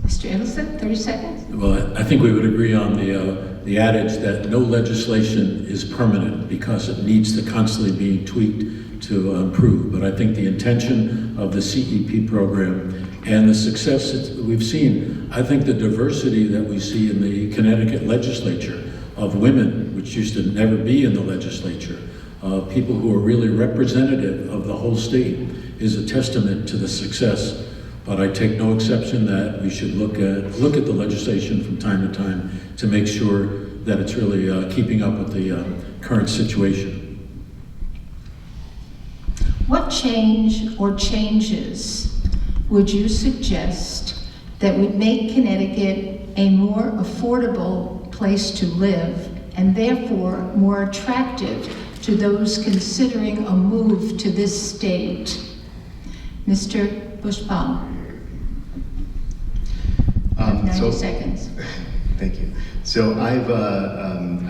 Mr. Edelson, 30 seconds. Well, I think we would agree on the adage that no legislation is permanent because it needs to constantly be tweaked to improve. But I think the intention of the CEP program and the success that we've seen, I think the diversity that we see in the Connecticut legislature of women, which used to never be in the legislature, people who are really representative of the whole state, is a testament to the success. But I take no exception that we should look at the legislation from time to time to make sure that it's really keeping up with the current situation. What change or changes would you suggest that would make Connecticut a more affordable place to live and therefore more attractive to those considering a move to this state? Mr. Bushbaum. 90 seconds. Thank you. So I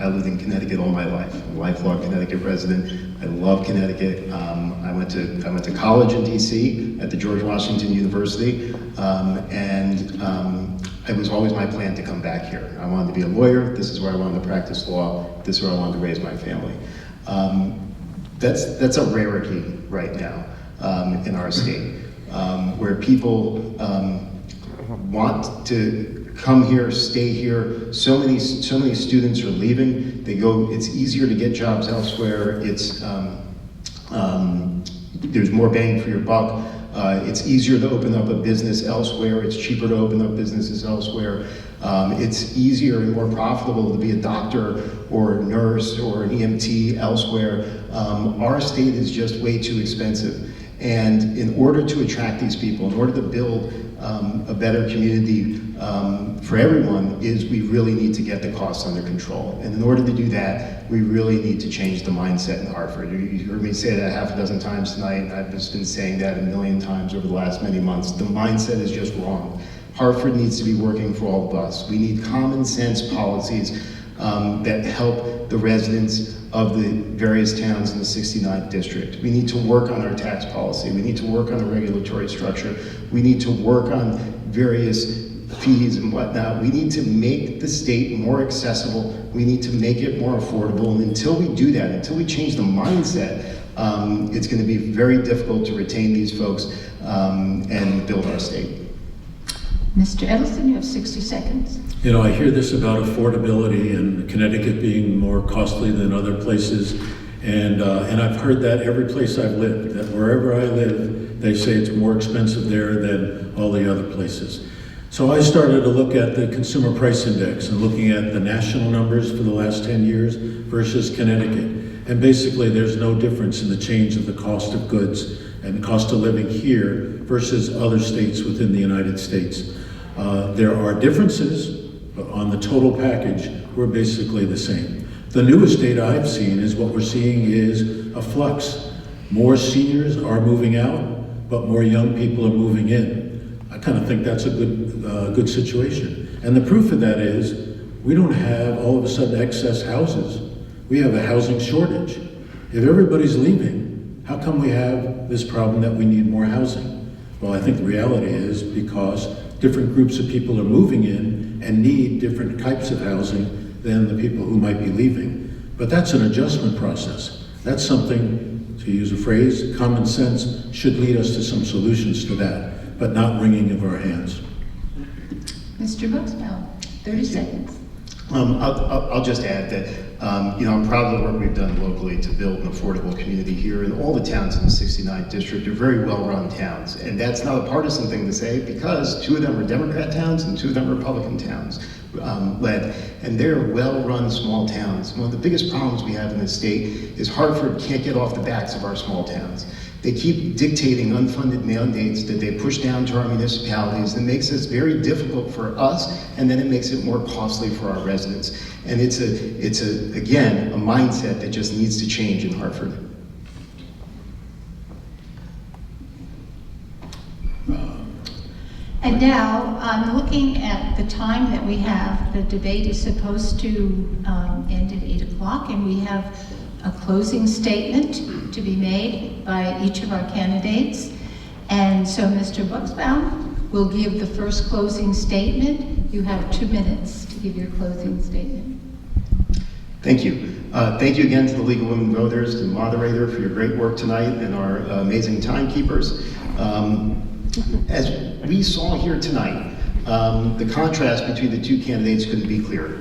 lived in Connecticut all my life. I'm a lifelong Connecticut resident. I love Connecticut. I went to college in DC at the George Washington University, and it was always my plan to come back here. I wanted to be a lawyer. This is where I wanted to practice law. This is where I wanted to raise my family. That's a rarity right now in our state, where people want to come here, stay here. So many students are leaving. They go. It's easier to get jobs elsewhere. There's more bang for your buck. It's easier to open up a business elsewhere. It's cheaper to open up businesses elsewhere. It's easier and more profitable to be a doctor or a nurse or an EMT elsewhere. Our state is just way too expensive. And in order to attract these people, in order to build a better community for everyone, we really need to get the costs under control. And in order to do that, we really need to change the mindset in Hartford. You heard me say that half a dozen times tonight, and I've just been saying that a million times over the last many months. The mindset is just wrong. Hartford needs to be working for all of us. We need common sense policies that help the residents of the various towns in the 69th district. We need to work on our tax policy. We need to work on the regulatory structure. We need to work on various fees and whatnot. We need to make the state more accessible. We need to make it more affordable. And until we do that, until we change the mindset, it's going to be very difficult to retain these folks and build our state. Mr. Edelson, you have 60 seconds. You know, I hear this about affordability and Connecticut being more costly than other places, and I've heard that every place I've lived, that wherever I live, they say it's more expensive there than all the other places. So I started to look at the Consumer Price Index and looking at the national numbers for the last 10 years versus Connecticut. And basically there's no difference in the change of the cost of goods and cost of living here versus other states within the United States. There are differences, but on the total package, we're basically the same. The newest data I've seen is what we're seeing is a flux. More seniors are moving out, but more young people are moving in. I kind of think that's a good situation. And the proof of that is we don't have all of a sudden excess houses. We have a housing shortage. If everybody's leaving, how come we have this problem that we need more housing? Well, I think the reality is because different groups of people are moving in and need different types of housing than the people who might be leaving. But that's an adjustment process. That's something, to use a phrase, common sense should lead us to some solutions to that, but not wringing of our hands. Mr. Buxbaum, 30 seconds. I'll just add that I'm proud of the work we've done locally to build an affordable community here, and all the towns in the 69th district are very well-run towns. And that's not a partisan thing to say because 2 of them are Democrat towns and 2 of them are Republican towns led. And they're well-run small towns. One of the biggest problems we have in this state is Hartford can't get off the backs of our small towns. They keep dictating unfunded mandates that they push down to our municipalities that makes this very difficult for us, and then it makes it more costly for our residents. And it's again, a mindset that just needs to change in Hartford. And now, I'm looking at the time that we have. The debate is supposed to end at 8 o'clock, and we have a closing statement to be made by each of our candidates. And so Mr. Buxbaum will give the first closing statement. You have 2 minutes to give your closing statement. Thank you. Thank you again to the League of Women Voters, the moderator for your great work tonight, and our amazing timekeepers. As we saw here tonight, the contrast between the 2 candidates couldn't be clearer.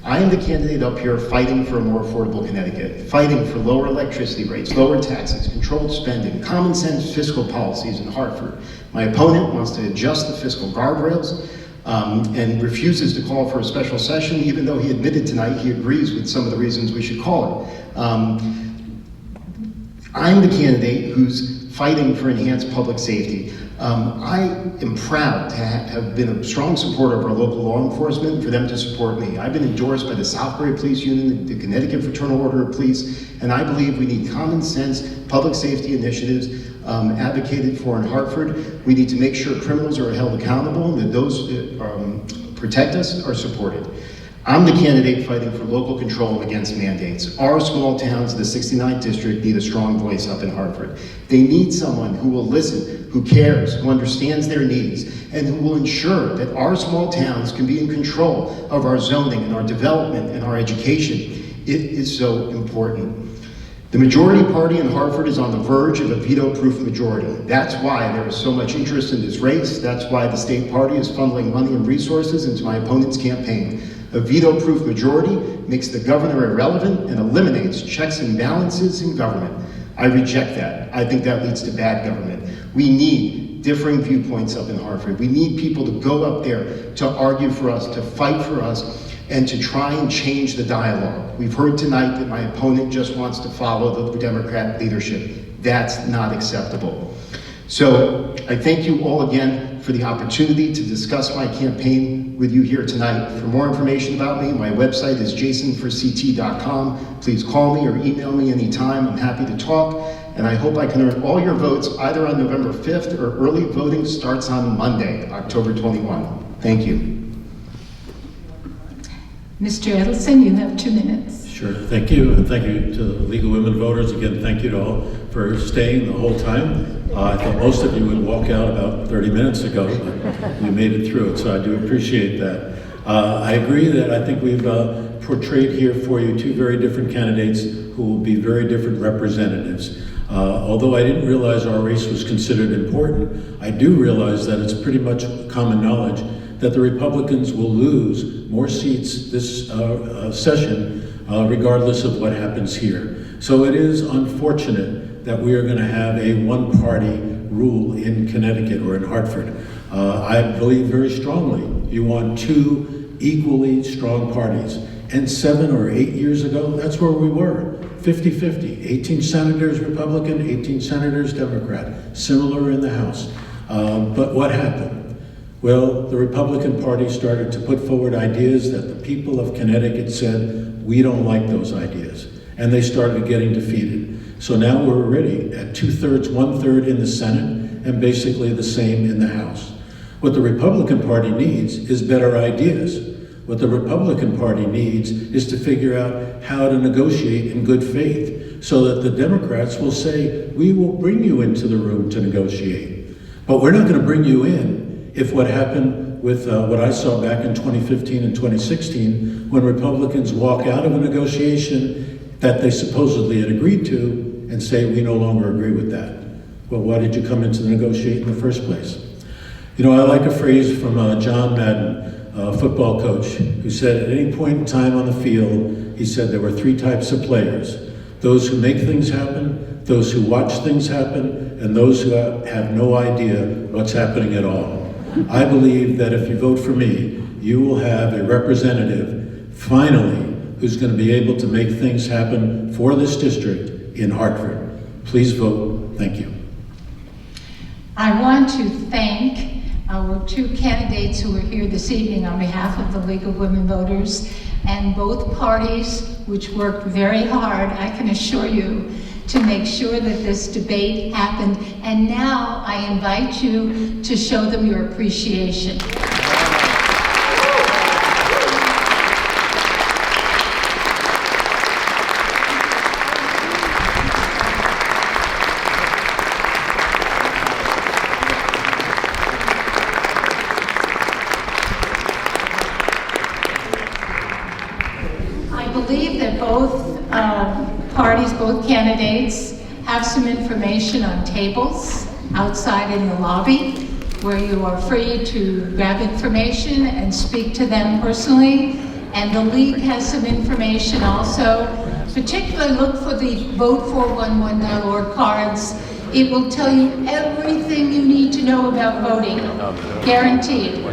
I am the candidate up here fighting for a more affordable Connecticut, fighting for lower electricity rates, lower taxes, controlled spending, common sense fiscal policies in Hartford. My opponent wants to adjust the fiscal guardrails and refuses to call for a special session, even though he admitted tonight he agrees with some of the reasons we should call it. I'm the candidate who's fighting for enhanced public safety. I am proud to have been a strong supporter of our local law enforcement, for them to support me. I've been endorsed by the Southbury Police Union, the Connecticut Fraternal Order of Police, and I believe we need common sense public safety initiatives advocated for in Hartford. We need to make sure criminals are held accountable and that those that protect us are supported. I'm the candidate fighting for local control against mandates. Our small towns in the 69th district need a strong voice up in Hartford. They need someone who will listen, who cares, who understands their needs, and who will ensure that our small towns can be in control of our zoning and our development and our education. It is so important. The majority party in Hartford is on the verge of a veto-proof majority. That's why there is so much interest in this race. That's why the state party is funneling money and resources into my opponent's campaign. A veto-proof majority makes the governor irrelevant and eliminates checks and balances in government. I reject that. I think that leads to bad government. We need differing viewpoints up in Hartford. We need people to go up there to argue for us, to fight for us, and to try and change the dialogue. We've heard tonight that my opponent just wants to follow the Democrat leadership. That's not acceptable. So I thank you all again for the opportunity to discuss my campaign with you here tonight. For more information about me, my website is jasonforct.com. Please call me or email me anytime. I'm happy to talk, and I hope I can earn all your votes either on November 5th or early voting starts on Monday, October 21. Thank you. Mr. Edelson, you have 2 minutes. Sure, thank you, and thank you to the League of Women Voters. Again, thank you to all for staying the whole time. I thought most of you would walk out about 30 minutes ago, but you made it through it, so I do appreciate that. I agree that I think we've portrayed here for you 2 very different candidates who will be very different representatives. Although I didn't realize our race was considered important, I do realize that it's pretty much common knowledge that the Republicans will lose more seats this session regardless of what happens here. So it is unfortunate that we are going to have a one-party rule in Connecticut or in Hartford. I believe very strongly you want 2 equally strong parties. And 7 or 8 years ago, that's where we were, 50-50. 18 senators Republican, 18 senators Democrat, similar in the House. But what happened? Well, the Republican Party started to put forward ideas that the people of Connecticut said, we don't like those ideas. And they started getting defeated. So now we're already at 2/3, 1/3 in the Senate, and basically the same in the House. What the Republican Party needs is better ideas. What the Republican Party needs is to figure out how to negotiate in good faith so that the Democrats will say, we will bring you into the room to negotiate. But we're not going to bring you in if what happened with what I saw back in 2015 and 2016, when Republicans walk out of a negotiation that they supposedly had agreed to and say, we no longer agree with that. Well, why did you come into the negotiate in the first place? You know, I like a phrase from John Madden, a football coach, who said at any point in time on the field, he said there were 3 types of players: those who make things happen, those who watch things happen, and those who have no idea what's happening at all. I believe that if you vote for me, you will have a representative, finally, who's going to be able to make things happen for this district in Hartford. Please vote. Thank you. I want to thank our 2 candidates who are here this evening on behalf of the League of Women Voters, and both parties which worked very hard, I can assure you, to make sure that this debate happened. And now I invite you to show them your appreciation. I believe that both parties, both candidates, have some information on tables outside in the lobby where you are free to grab information and speak to them personally. And the League has some information also. Particularly look for the vote411.org cards. It will tell you everything you need to know about voting, guaranteed.